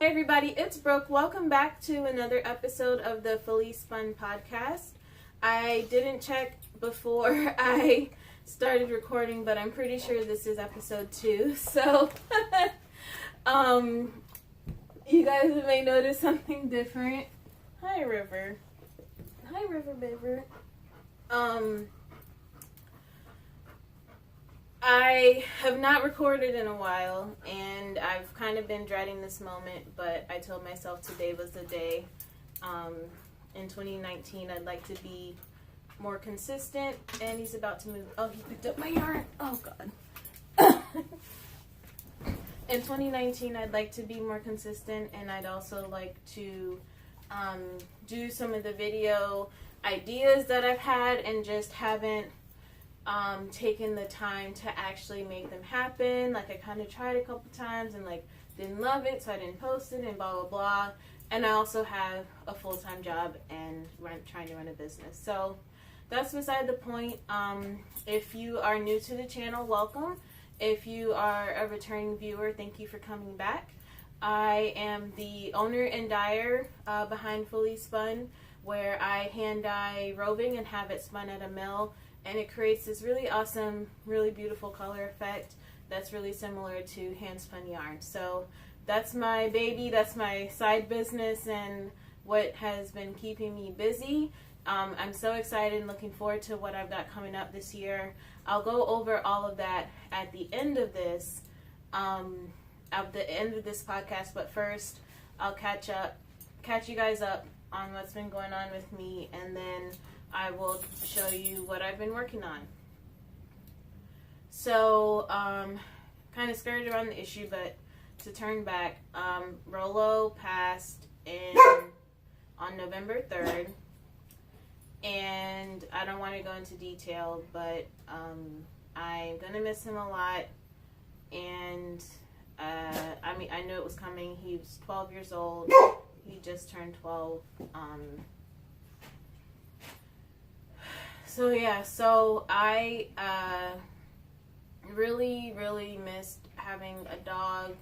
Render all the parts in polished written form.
Hey everybody, it's Brooke. Welcome back to another episode of the Fully Spun podcast. I didn't check before I started recording, but I'm pretty sure this is episode 2. So, you guys may notice something different. Hi, River. Hi, River Beaver. I have not recorded in a while, and I've kind of been dreading this moment, but I told myself today was the day. In 2019, I'd like to be more consistent, and he's about to move. Oh, he picked up my yarn. Oh, God. In 2019, I'd like to be more consistent, and I'd also like to do some of the video ideas that I've had and just haven't taken the time to actually make them happen. Like, I kind of tried a couple times and like didn't love it, so I didn't post it and blah blah blah. And I also have a full-time job and trying to run a business, so that's beside the point. If you are new to the channel, welcome. If you are a returning viewer, thank you for coming back. I am the owner and dyer behind Fully Spun, where I hand dye roving and have it spun at a mill. And it creates this really awesome, really beautiful color effect that's really similar to hand spun yarn. So that's my baby, that's my side business and what has been keeping me busy. I'm so excited and looking forward to what I've got coming up this year. I'll go over all of that at the end of this, podcast. But first, I'll catch you guys up on what's been going on with me, and then I will show you what I've been working on. So, kind of skirted around the issue, but to turn back, Rolo passed on November 3rd, and I don't want to go into detail, but I'm going to miss him a lot, and I knew it was coming. He was 12 years old. He just turned 12. So I really, really missed having a dog,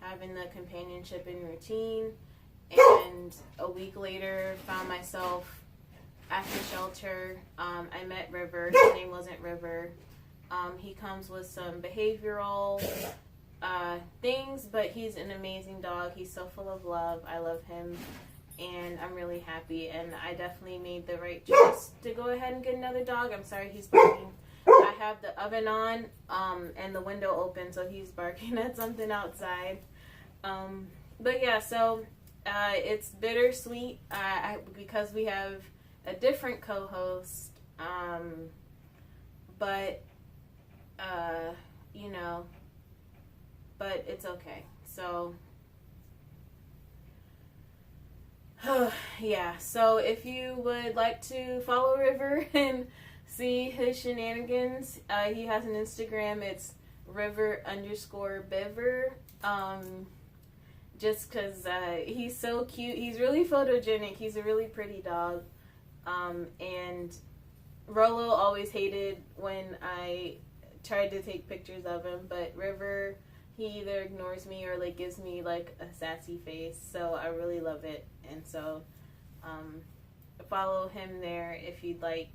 having the companionship and routine, and a week later found myself at the shelter. I met River. His name wasn't River. He comes with some behavioral things, but he's an amazing dog. He's so full of love. I love him. And I'm really happy, and I definitely made the right choice to go ahead and get another dog. I'm sorry he's barking. I have the oven on and the window open, so he's barking at something outside. But yeah, so it's bittersweet because we have a different co-host, but it's okay. So yeah, so if you would like to follow River and see his shenanigans, he has an Instagram. It's River_Beaver. Just because he's so cute. He's really photogenic. He's a really pretty dog. And Rolo always hated when I tried to take pictures of him, but River, he either ignores me or like gives me like a sassy face, so I really love it. And so follow him there if you'd like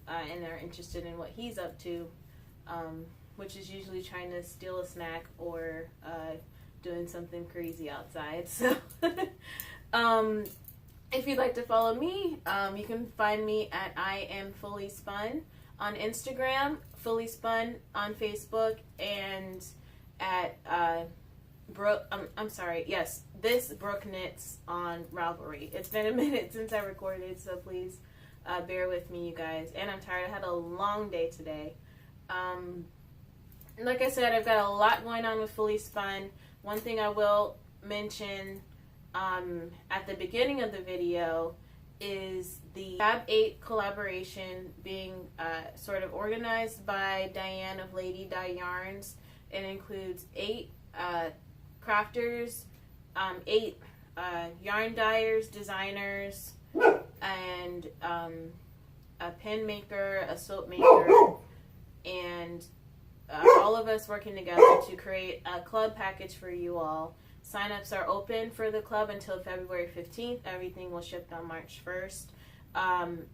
and are interested in what he's up to, which is usually trying to steal a snack or doing something crazy outside. So if you'd like to follow me, you can find me at I Am Fully Spun on Instagram, Fully Spun on Facebook, and at This Brooke Knits on RAVELRY. It's been a minute since I recorded, so please bear with me, you guys. And I'm tired. I had a long day today. Like I said, I've got a lot going on with Fully Spun. One thing I will mention at the beginning of the video is the Fab 8 collaboration being sort of organized by Diane of Lady Dye Yarns. It includes 8 crafters, 8 yarn dyers, designers, and a pen maker, a soap maker, and all of us working together to create a club package for you all. Sign-ups are open for the club until February 15th. Everything will ship on March 1st.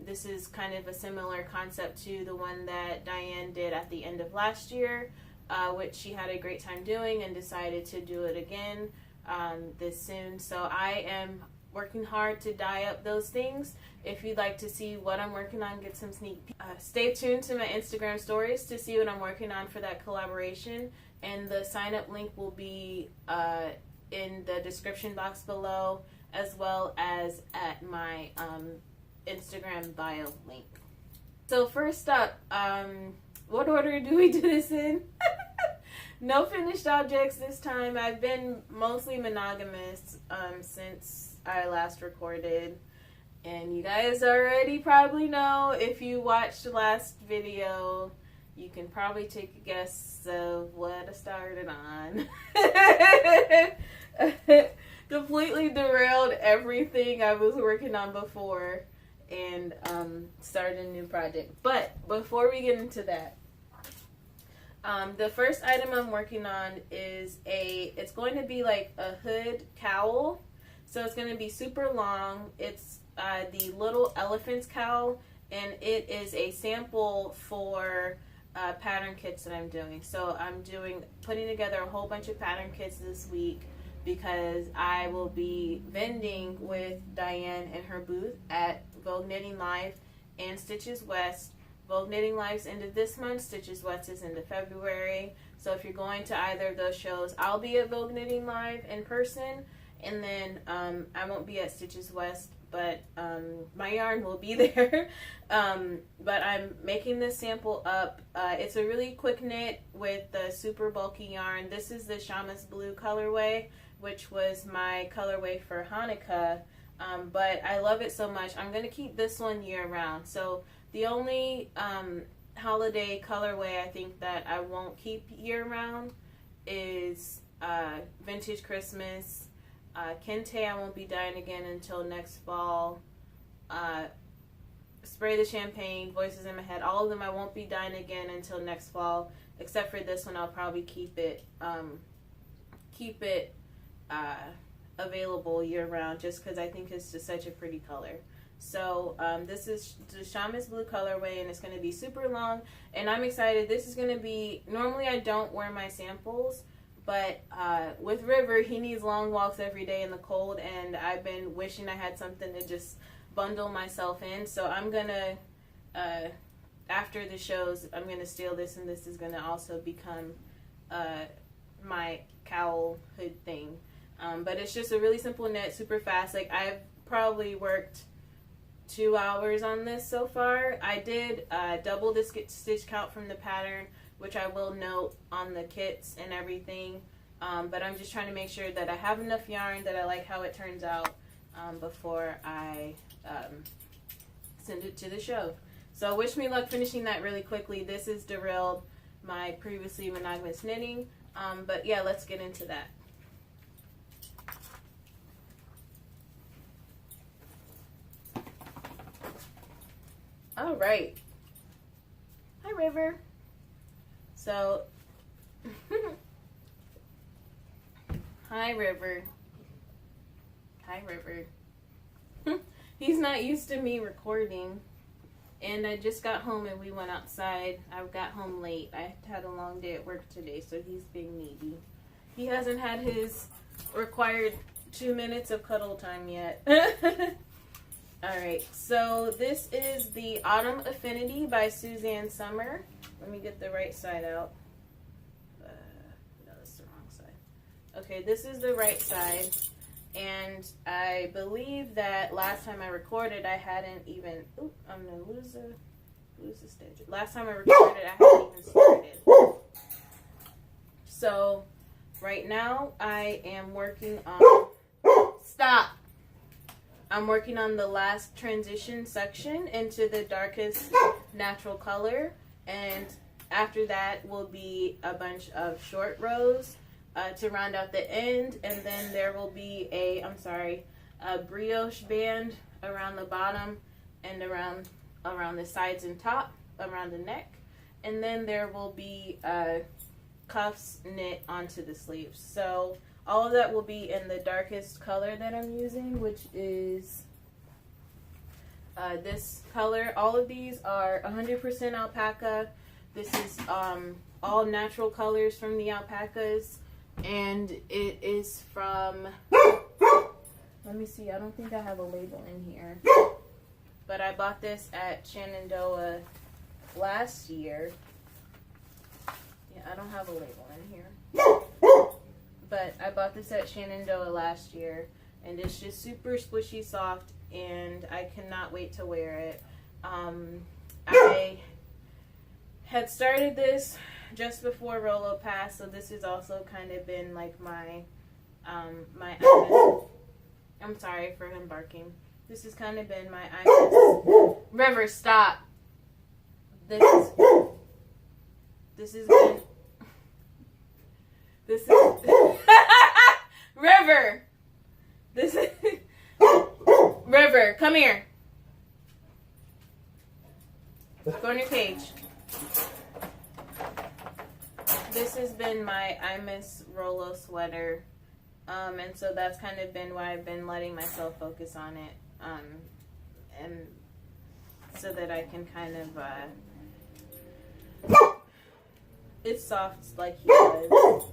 This is kind of a similar concept to the one that Diane did at the end of last year, which she had a great time doing and decided to do it again this soon. So I am working hard to dye up those things. If you'd like to see what I'm working on, get some sneak peeks. Stay tuned to my Instagram stories to see what I'm working on for that collaboration. And the sign-up link will be in the description box below, as well as at my Instagram bio link. So first up, what order do we do this in? No finished objects this time. I've been mostly monogamous since I last recorded. And you guys already probably know, if you watched the last video, you can probably take a guess of what I started on. Completely derailed everything I was working on before and started a new project. But before we get into that, the first item I'm working on is it's going to be like a hood cowl. So it's going to be super long. It's the Little Elephants cowl, and it is a sample for pattern kits that I'm doing. So I'm putting together a whole bunch of pattern kits this week because I will be vending with Diane in her booth at Vogue Knitting Live and Stitches West. Vogue Knitting Live's end of this month, Stitches West is into February. So if you're going to either of those shows, I'll be at Vogue Knitting Live in person, and then I won't be at Stitches West, but my yarn will be there. But I'm making this sample up. It's a really quick knit with the super bulky yarn. This is the Shamus Blue colorway, which was my colorway for Hanukkah. But I love it so much, I'm going to keep this one year round. So the only holiday colorway I think that I won't keep year round is Vintage Christmas. Kente I won't be dyeing again until next fall. Spray the Champagne, Voices in My Head, all of them I won't be dyeing again until next fall, except for this one. I'll probably keep it available year round just because I think it's just such a pretty color. So this is the Shamus Blue colorway, and it's going to be super long, and I'm excited. This is going to be, normally I don't wear my samples, but with River, he needs long walks every day in the cold, and I've been wishing I had something to just bundle myself in. So I'm going to, after the shows, I'm going to steal this, and this is going to also become my cowl hood thing. But it's just a really simple knit, super fast. Like, I've probably worked 2 hours on this so far. I did double the stitch count from the pattern, which I will note on the kits and everything. But I'm just trying to make sure that I have enough yarn, that I like how it turns out before I send it to the show. So wish me luck finishing that really quickly. This is derailed my previously monogamous knitting. But yeah, let's get into that. All right. Hi, River. So, hi, River. Hi, River. He's not used to me recording. And I just got home and we went outside. I got home late. I had a long day at work today, so he's being needy. He hasn't had his required 2 minutes of cuddle time yet. Alright, so this is the Autumn Affinity by Suzanne Summer. Let me get the right side out. No, that's the wrong side. Okay, this is the right side. And I believe that last time I recorded, I hadn't even... Oop, I'm going to lose the stitch. Last time I recorded, I hadn't even started. So, right now, I am working on... Stop! I'm working on the last transition section into the darkest natural color, and after that will be a bunch of short rows to round out the end, and then there will be a brioche band around the bottom and around the sides and top, around the neck, and then there will be cuffs knit onto the sleeves. So all of that will be in the darkest color that I'm using, which is this color. All of these are 100% alpaca. This is all natural colors from the alpacas, and it is from, let me see, I don't think I have a label in here, but I bought this at Shenandoah last year. Yeah, I don't have a label in here, but I bought this at Shenandoah last year, and it's just super squishy soft, and I cannot wait to wear it. I had started this just before Rolo passed, so this has also kind of been like my I'm sorry for him barking. This has kind of been my River, stop. This is River. This is River, come here. Go in your cage. This has been my I Miss Rolo sweater. And so that's kind of been why I've been letting myself focus on it. And so that I can kind of, it's soft like he does.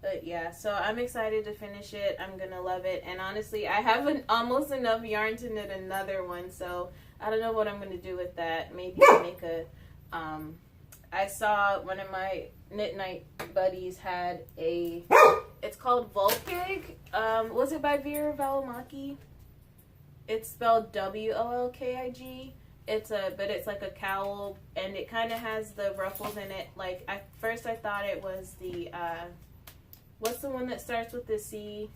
But yeah, so I'm excited to finish it. I'm going to love it. And honestly, I have almost enough yarn to knit another one. So I don't know what I'm going to do with that. Maybe make a, I saw one of my knit night buddies had a, it's called Volkig. Was it by Vera Valimaki? It's spelled Wolkig. But it's like a cowl, and it kind of has the ruffles in it. Like, at first I thought it was the, what's the one that starts with the C?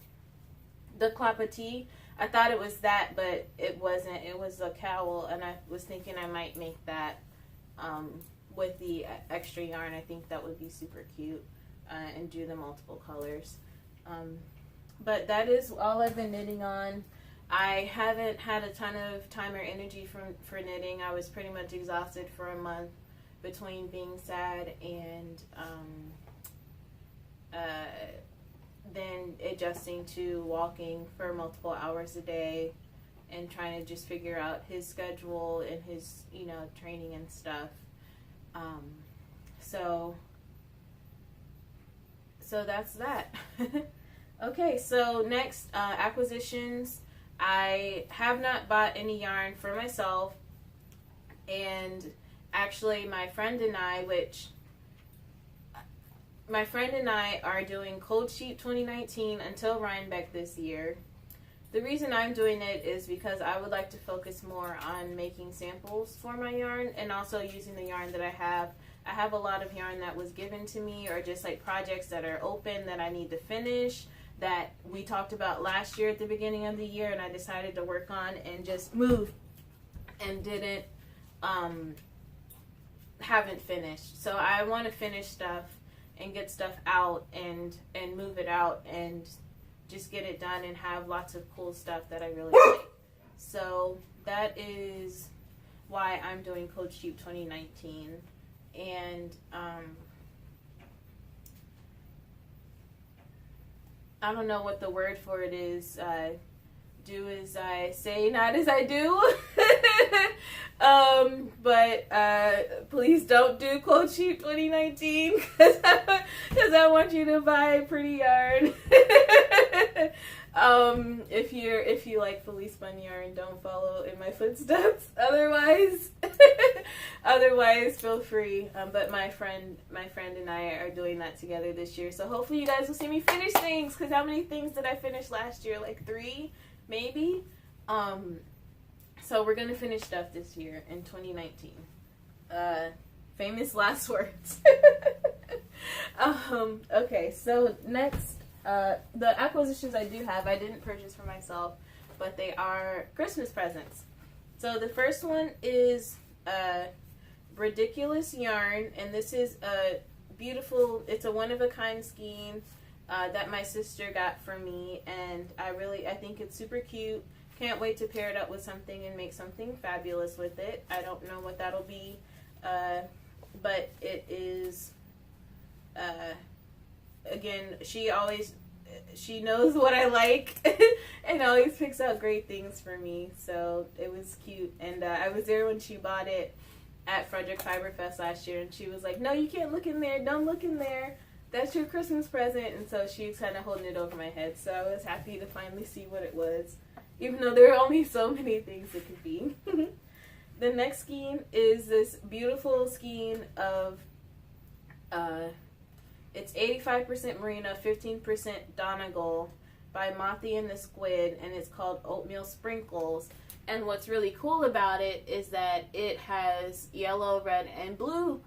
The Clapati. I thought it was that, but it wasn't. It was a cowl, and I was thinking I might make that with the extra yarn. I think that would be super cute, and do the multiple colors. But that is all I've been knitting on. I haven't had a ton of time or energy for knitting. I was pretty much exhausted for a month between being sad and then adjusting to walking for multiple hours a day and trying to just figure out his schedule and his, training and stuff. So that's that. Okay, so next, acquisitions. I have not bought any yarn for myself, and actually my friend and I are doing Cold Sheet 2019 until Rhinebeck this year. The reason I'm doing it is because I would like to focus more on making samples for my yarn and also using the yarn that I have. I have a lot of yarn that was given to me, or just like projects that are open that I need to finish, that we talked about last year at the beginning of the year, and I decided to work on and just move and didn't, haven't finished. So I want to finish stuff and get stuff out and move it out and just get it done and have lots of cool stuff that I really like. So that is why I'm doing Cold Sheet 2019. And I don't know what the word for it is. Do as I say, not as I do. But please don't do Cold Sheet 2019 because I want you to buy pretty yarn. If you like fully spun yarn, don't follow in my footsteps. Otherwise, feel free. But my friend and I are doing that together this year. So hopefully you guys will see me finish things. Because how many things did I finish last year? Like 3, maybe. So we're gonna finish stuff this year in 2019. Famous last words. Okay, so next. The acquisitions I do have, I didn't purchase for myself, but they are Christmas presents. So the first one is Ridiculous Yarn, and this is a beautiful, it's a one-of-a-kind skein that my sister got for me, and I think it's super cute. Can't wait to pair it up with something and make something fabulous with it. I don't know what that'll be, but it is again, she knows what I like and always picks out great things for me. So it was cute. And I was there when she bought it at Frederick Fiberfest last year, and she was like, "No, you can't look in there. Don't look in there. That's your Christmas present." And so she was kind of holding it over my head. So I was happy to finally see what it was, even though there are only so many things it could be. The next skein is this beautiful skein of, it's 85% merino, 15% Donegal by Mothie and the Squid, and it's called Oatmeal Sprinkles. And what's really cool about it is that it has yellow, red, and blue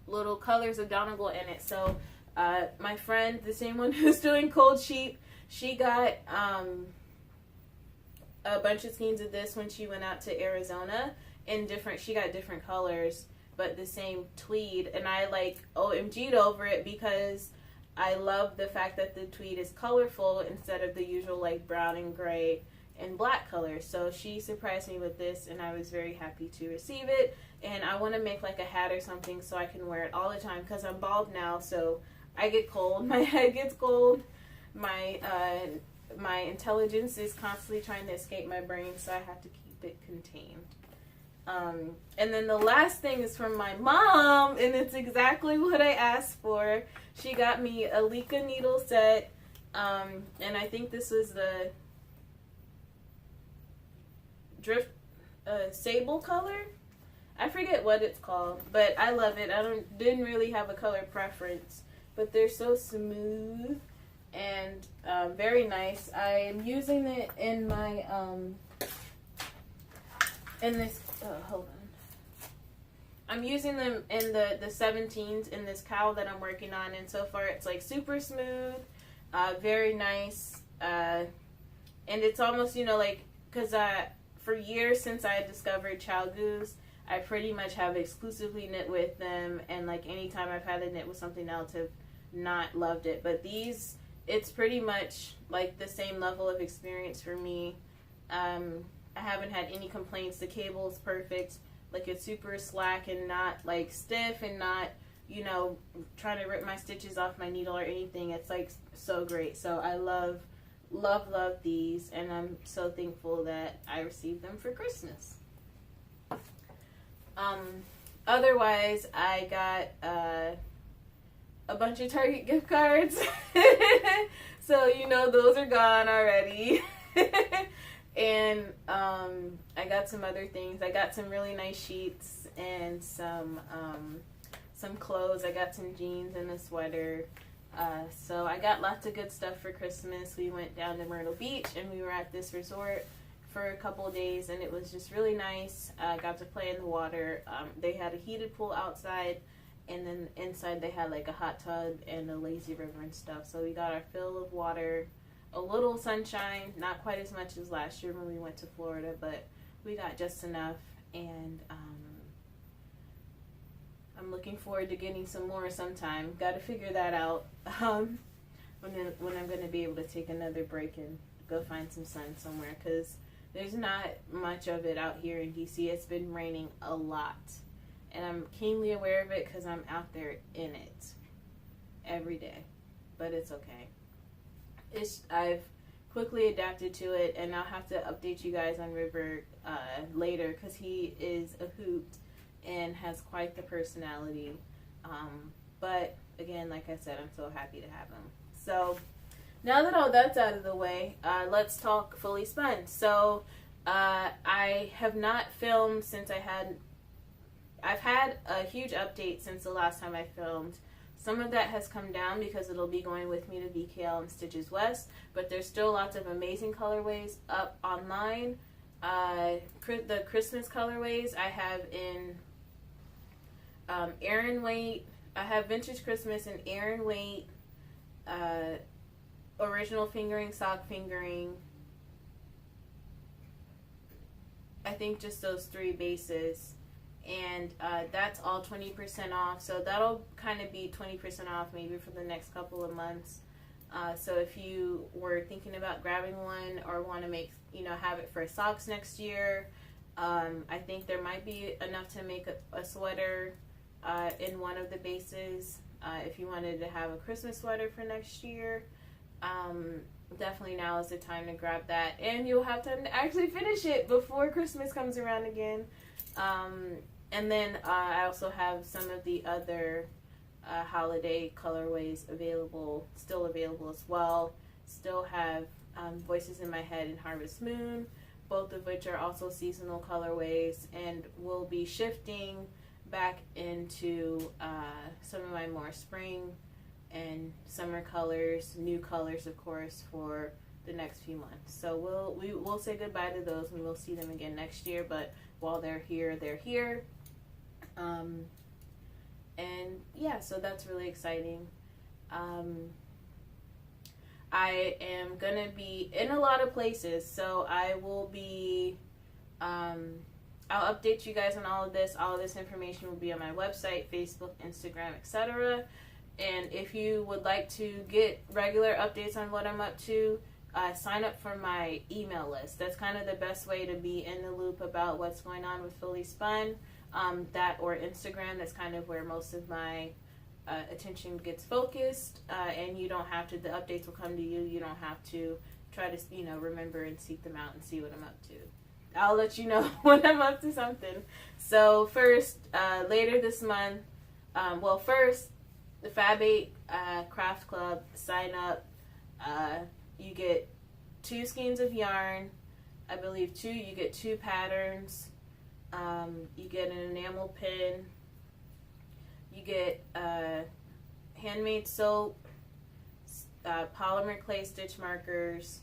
little colors of Donegal in it. So my friend, the same one who's doing Cold Sheep, she got a bunch of skeins of this when she went out to Arizona. She got different colors, but the same tweed. And I like OMG'd over it because I love the fact that the tweed is colorful instead of the usual like brown and gray and black colors. So she surprised me with this, and I was very happy to receive it. And I want to make like a hat or something so I can wear it all the time, because I'm bald now, so I get cold, my head gets cold, my intelligence is constantly trying to escape my brain, so I have to keep it contained. And then the last thing is from my mom, and it's exactly what I asked for. She got me a Leica needle set, and I think this was the drift sable color. I forget what it's called, but I love it. Didn't really have a color preference, but they're so smooth and very nice. I am using it in my in this. Hold on. I'm using them in the 17s in this cowl that I'm working on, and so far it's like super smooth, very nice, and it's almost, you know, like, because for years since I discovered Chalgoos, I pretty much have exclusively knit with them, and like anytime I've had to knit with something else, I've not loved it. But these, it's pretty much like the same level of experience for me. I haven't had any complaints. The cable is perfect. Like, it's super slack and not like stiff and not, you know, trying to rip my stitches off my needle or anything. It's like so great. So I love these, and I'm so thankful that I received them for Christmas. Otherwise, I got a bunch of Target gift cards. So, you know, those are gone already. And I got some other things. I got some really nice sheets and some clothes. I got some jeans and a sweater. So I got lots of good stuff for Christmas. We went down to Myrtle Beach, and we were at this resort for a couple of days, and it was just really nice. Got to play in the water. They had a heated pool outside, and then inside they had like a hot tub and a lazy river and stuff. So we got our fill of water, a little sunshine, not quite as much as last year when we went to Florida, but we got just enough. And I'm looking forward to getting some more sometime. Got to figure that out when I'm going to be able to take another break and go find some sun somewhere, because there's not much of it out here in DC. It's been raining a lot, and I'm keenly aware of it because I'm out there in it every day, but it's okay. I've quickly adapted to it, and I'll have to update you guys on River later, because he is a hoot and has quite the personality. But again, like I said, I'm so happy to have him. So now that all that's out of the way, let's talk Fully Spun. So I have not filmed since I've had a huge update since the last time I filmed. Some of that has come down because it'll be going with me to VKL and Stitches West, but there's still lots of amazing colorways up online. The Christmas colorways I have in Aran Weight. I have Vintage Christmas in Aran Weight, Original Fingering, Sock Fingering. I think just those three bases. And that's all 20% off, so that'll kind of be 20% off maybe for the next couple of months. So if you were thinking about grabbing one or want to make, you know, have it for socks next year, I think there might be enough to make a sweater in one of the bases. If you wanted to have a Christmas sweater for next year, definitely now is the time to grab that. And you'll have time to actually finish it before Christmas comes around again. And then I also have some of the other holiday colorways still available as well. Still have Voices in My Head and Harvest Moon, both of which are also seasonal colorways, and will be shifting back into some of my more spring and summer colors, new colors of course, for the next few months. So we'll say goodbye to those and we'll see them again next year, but while they're here, they're here. And yeah, so that's really exciting. I am gonna be in a lot of places, so I will be I'll update you guys on all of this. All of this information will be on my website, Facebook, Instagram, etc. And if you would like to get regular updates on what I'm up to, sign up for my email list. That's kind of the best way to be in the loop about what's going on with Fully Spun. That or Instagram, that's kind of where most of my attention gets focused. And you don't have to, the updates will come to you. You don't have to try to, remember and seek them out and see what I'm up to. I'll let you know when I'm up to something. So first, later this month, first, the Fab 8 Craft Club, sign up. You get 2 skeins of yarn. I believe you get 2 patterns. You get an enamel pin. You get handmade soap, polymer clay stitch markers,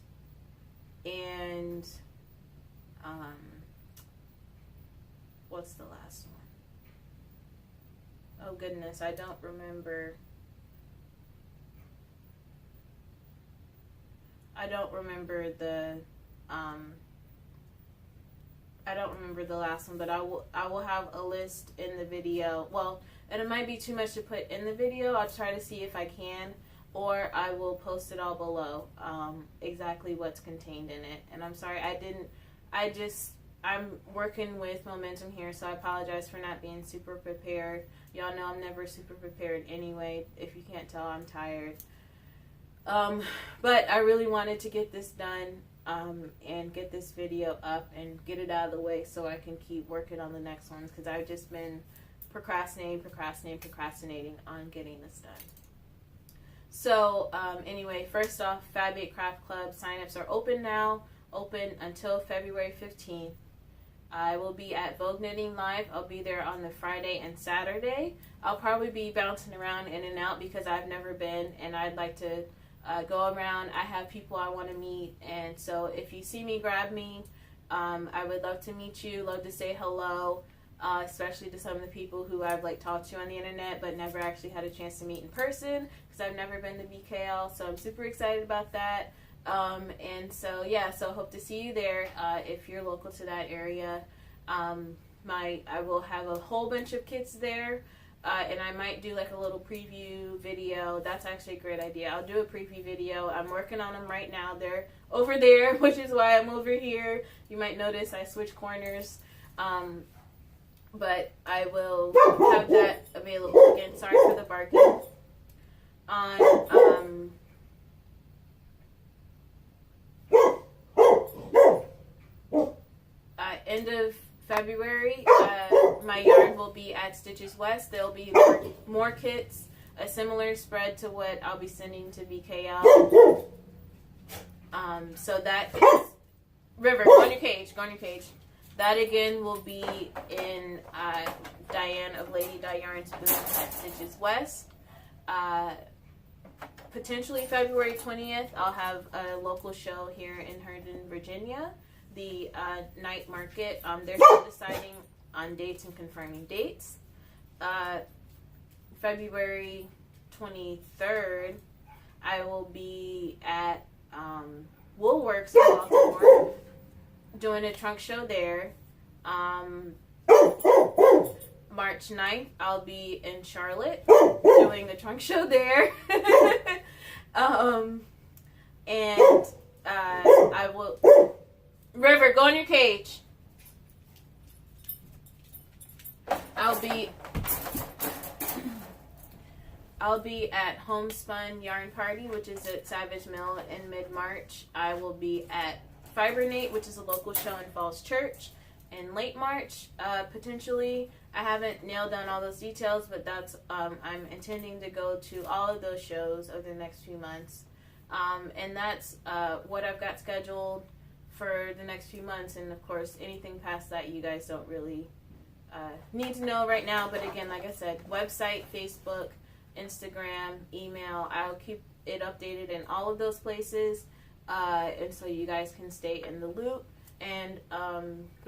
and what's the last one? Oh goodness, I don't remember. I don't remember the last one, but I will have a list in the video. Well, and it might be too much to put in the video. I'll try to see if I can, or I will post it all below, exactly what's contained in it. And I'm sorry, I'm working with momentum here, so I apologize for not being super prepared. Y'all know I'm never super prepared anyway. If you can't tell, I'm tired. But I really wanted to get this done, and get this video up and get it out of the way so I can keep working on the next ones, because I've just been procrastinating on getting this done. So anyway, first off, Fab 8 Craft Club signups are open now, open until February 15th. I will be at Vogue Knitting Live. I'll be there on the Friday and Saturday. I'll probably be bouncing around in and out because I've never been, and I'd like to go around. I have people I want to meet, and so if you see me, grab me. I would love to meet you, love to say hello, especially to some of the people who I've talked to on the internet but never actually had a chance to meet in person, because I've never been to BKL, so I'm super excited about that. And so yeah, so hope to see you there if you're local to that area. I will have a whole bunch of kits there. And I might do a little preview video. That's actually a great idea. I'll do a preview video. I'm working on them right now. They're over there, which is why I'm over here. You might notice I switch corners. But I will have that available again. Sorry for the barking. On end of February, my yarn will be at Stitches West. There'll be more kits, a similar spread to what I'll be sending to BKL. So that is River. Go in your cage. That again will be in Diane of Lady Di Yarn's booth at Stitches West. Potentially February 20th, I'll have a local show here in Herndon, Virginia. The night market. They're still deciding on dates and confirming dates. February 23rd, I will be at Woolworks in Baltimore doing a trunk show there. March 9th, I'll be in Charlotte doing a trunk show there. And I will... River, go in your cage. I'll be at Homespun Yarn Party, which is at Savage Mill in mid-March. I will be at Fibernate, which is a local show in Falls Church, in late March, potentially. I haven't nailed down all those details, but that's I'm intending to go to all of those shows over the next few months. And that's what I've got scheduled for the next few months. And of course, anything past that, you guys don't really need to know right now. But again, like I said, website, Facebook, Instagram, email, I'll keep it updated in all of those places. And so you guys can stay in the loop. And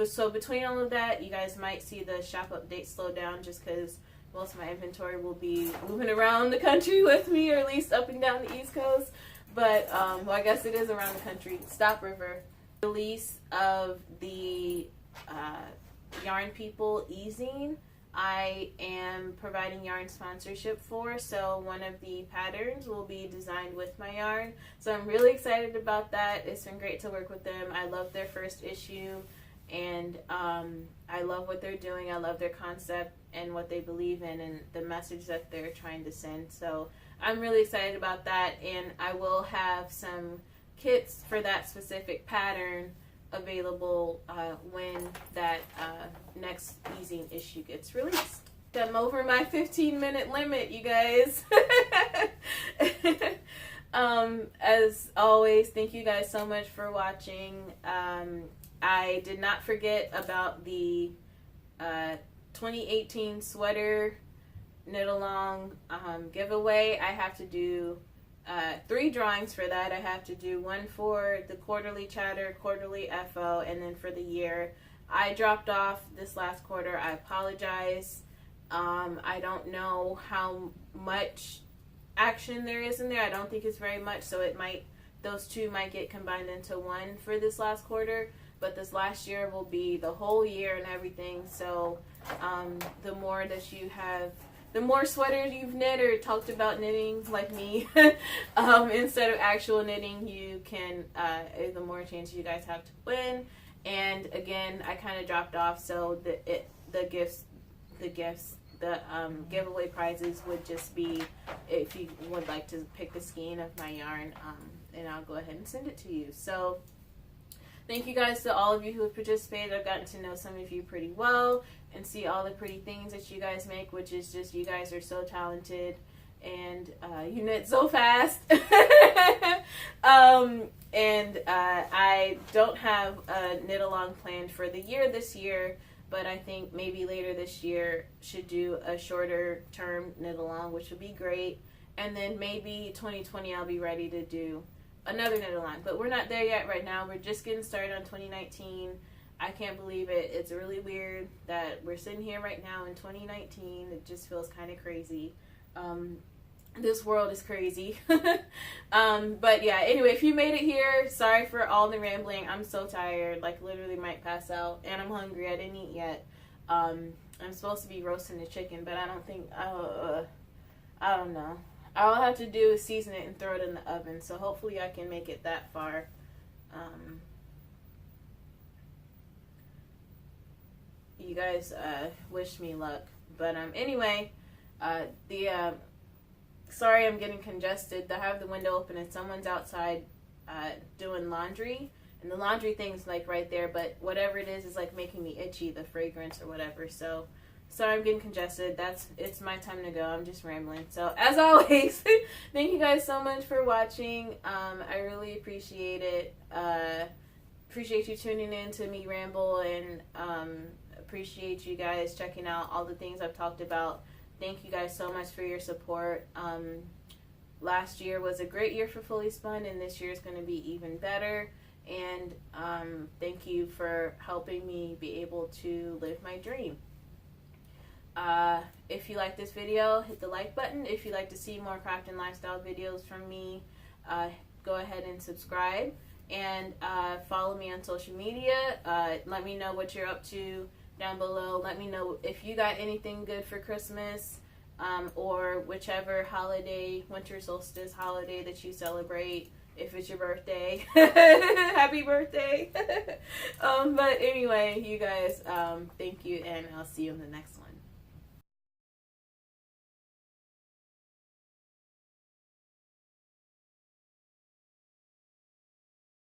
so between all of that, you guys might see the shop update slow down just because most of my inventory will be moving around the country with me, or at least up and down the East Coast. But, well, I guess it is around the country. Stop River. Release of the Yarn People e-zine, I am providing yarn sponsorship for, so one of the patterns will be designed with my yarn. So I'm really excited about that. It's been great to work with them. I love their first issue, and I love what they're doing. I love their concept and what they believe in and the message that they're trying to send. So I'm really excited about that, and I will have some kits for that specific pattern available when that next e-zine issue gets released. I'm over my 15-minute limit, you guys. As always, thank you guys so much for watching. I did not forget about the 2018 sweater knit along giveaway. I have to do 3 drawings for that. I have to do one for the quarterly chatter, quarterly FO, and then for the year. I dropped off this last quarter. I apologize. I don't know how much action there is in there. I don't think it's very much, so those 2 might get combined into one for this last quarter, but this last year will be the whole year and everything. So the more that you have, the more sweaters you've knit or talked about knitting, like me, instead of actual knitting, you can, the more chance you guys have to win. And again, I kind of dropped off, so the giveaway prizes would just be if you would like to pick the skein of my yarn, and I'll go ahead and send it to you. So thank you guys to all of you who have participated. I've gotten to know some of you pretty well and see all the pretty things that you guys make, which is just, you guys are so talented, and you knit so fast. I don't have a knit along planned for the year this year, but I think maybe later this year should do a shorter term knit along, which would be great. And then maybe 2020 I'll be ready to do another knit along, but we're not there yet right now. We're just getting started on 2019. I can't believe it. It's really weird that we're sitting here right now in 2019. It just feels kind of crazy. This world is crazy. But yeah, anyway, if you made it here, sorry for all the rambling. I'm so tired, like literally might pass out, and I'm hungry. I didn't eat yet. I'm supposed to be roasting the chicken, but I don't think, I don't know. All I have to do is season it and throw it in the oven, so hopefully I can make it that far. You guys wish me luck. But anyway, sorry I'm getting congested. I have the window open and someone's outside doing laundry. And the laundry thing's like right there, but whatever it is like making me itchy, the fragrance or whatever. So sorry I'm getting congested. It's my time to go. I'm just rambling. So as always, thank you guys so much for watching. I really appreciate it. Appreciate you tuning in to me ramble, and appreciate you guys checking out all the things I've talked about. Thank you guys so much for your support. Last year was a great year for Fully Spun, and this year is going to be even better. And thank you for helping me be able to live my dream. If you like this video, hit the like button. If you'd like to see more craft and lifestyle videos from me, go ahead and subscribe. And follow me on social media. Let me know what you're up to down below. Let me know if you got anything good for Christmas, or whichever holiday, winter solstice holiday that you celebrate. If it's your birthday, happy birthday. But anyway, you guys, thank you, and I'll see you in the next one.